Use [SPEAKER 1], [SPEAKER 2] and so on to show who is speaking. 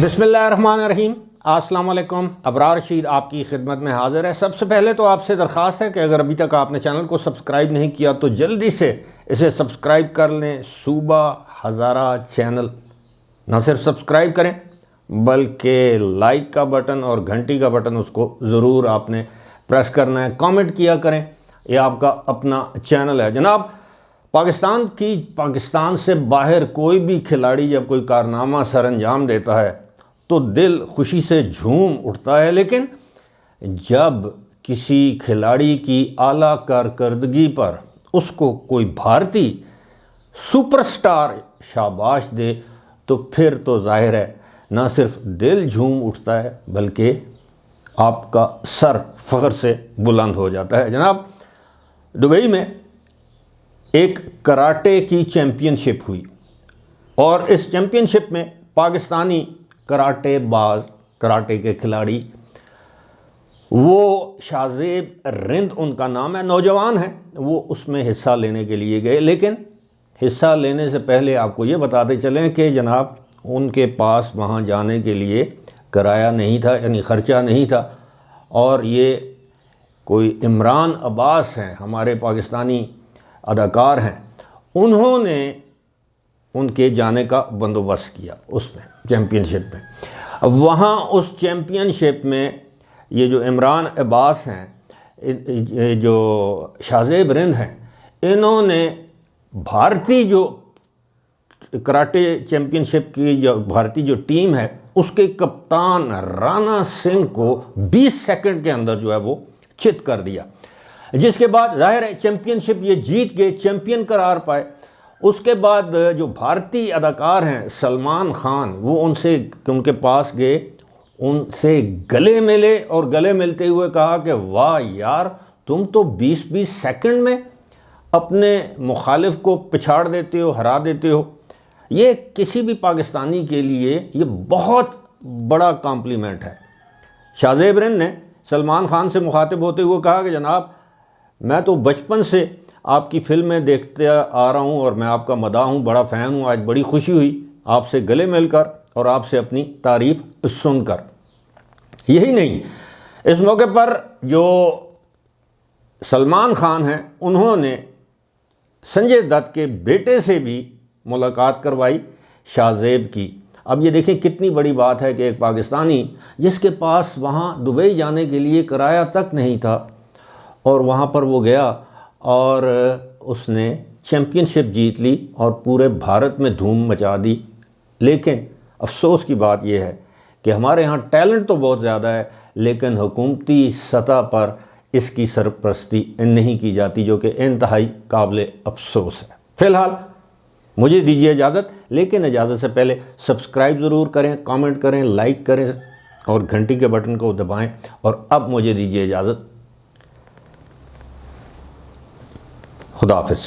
[SPEAKER 1] بسم اللہ الرحمن الرحیم۔ السلام علیکم، ابرار رشید آپ کی خدمت میں حاضر ہے۔ سب سے پہلے تو آپ سے درخواست ہے کہ اگر ابھی تک آپ نے چینل کو سبسکرائب نہیں کیا تو جلدی سے اسے سبسکرائب کر لیں۔ صوبہ ہزارہ چینل نہ صرف سبسکرائب کریں بلکہ لائک کا بٹن اور گھنٹی کا بٹن اس کو ضرور آپ نے پریس کرنا ہے۔ کامنٹ کیا کریں، یہ آپ کا اپنا چینل ہے۔ جناب، پاکستان سے باہر کوئی بھی کھلاڑی جب کوئی کارنامہ سر انجام دیتا ہے تو دل خوشی سے جھوم اٹھتا ہے، لیکن جب کسی کھلاڑی کی اعلیٰ کارکردگی پر اس کو کوئی بھارتی سپر سٹار شاباش دے تو پھر تو ظاہر ہے نہ صرف دل جھوم اٹھتا ہے بلکہ آپ کا سر فخر سے بلند ہو جاتا ہے۔ جناب، دبئی میں ایک کراٹے کی چیمپئن شپ ہوئی اور اس چیمپئن شپ میں پاکستانی کراٹے باز، کراٹے کے کھلاڑی، وہ شاہزیب رند ان کا نام ہے، نوجوان ہیں، وہ اس میں حصہ لینے کے لیے گئے، لیکن حصہ لینے سے پہلے آپ کو یہ بتاتے چلیں کہ جناب ان کے پاس وہاں جانے کے لیے کرایہ نہیں تھا، یعنی خرچہ نہیں تھا، اور یہ کوئی عمران عباس ہیں، ہمارے پاکستانی اداکار ہیں، انہوں نے ان کے جانے کا بندوبست کیا اس میں چیمپئن شپ میں۔ وہاں اس چیمپئن شپ میں یہ جو عمران عباس ہیں، جو شاہزیب رند ہیں، انہوں نے بھارتی جو کراٹے چیمپئن شپ کی جو بھارتی جو ٹیم ہے اس کے کپتان رانا سنگھ کو 20 سیکنڈ کے اندر جو ہے وہ چت کر دیا، جس کے بعد ظاہر ہے چیمپئن شپ یہ جیت گئے، چیمپئن قرار پائے۔ اس کے بعد جو بھارتی اداکار ہیں سلمان خان، وہ ان کے پاس گئے، ان سے گلے ملے اور گلے ملتے ہوئے کہا کہ واہ یار، تم تو 20 سیکنڈ میں اپنے مخالف کو پچھاڑ دیتے ہو، ہرا دیتے ہو۔ یہ کسی بھی پاکستانی کے لیے یہ بہت بڑا کمپلیمنٹ ہے۔ شاہزیب رند نے سلمان خان سے مخاطب ہوتے ہوئے کہا کہ جناب، میں تو بچپن سے آپ کی فلمیں دیکھتے آ رہا ہوں اور میں آپ کا مداح ہوں، بڑا فین ہوں، آج بڑی خوشی ہوئی آپ سے گلے مل کر اور آپ سے اپنی تعریف سن کر۔ یہی نہیں، اس موقع پر جو سلمان خان ہیں انہوں نے سنجے دت کے بیٹے سے بھی ملاقات کروائی شاہزیب کی۔ اب یہ دیکھیں کتنی بڑی بات ہے کہ ایک پاکستانی جس کے پاس وہاں دبئی جانے کے لیے کرایہ تک نہیں تھا اور وہاں پر وہ گیا اور اس نے چیمپئن شپ جیت لی اور پورے بھارت میں دھوم مچا دی۔ لیکن افسوس کی بات یہ ہے کہ ہمارے ہاں ٹیلنٹ تو بہت زیادہ ہے لیکن حکومتی سطح پر اس کی سرپرستی نہیں کی جاتی، جو کہ انتہائی قابل افسوس ہے۔ فی الحال مجھے دیجیے اجازت، لیکن اجازت سے پہلے سبسکرائب ضرور کریں، کامنٹ کریں، لائک کریں اور گھنٹی کے بٹن کو دبائیں۔ اور اب مجھے دیجیے اجازت، خدا حافظ۔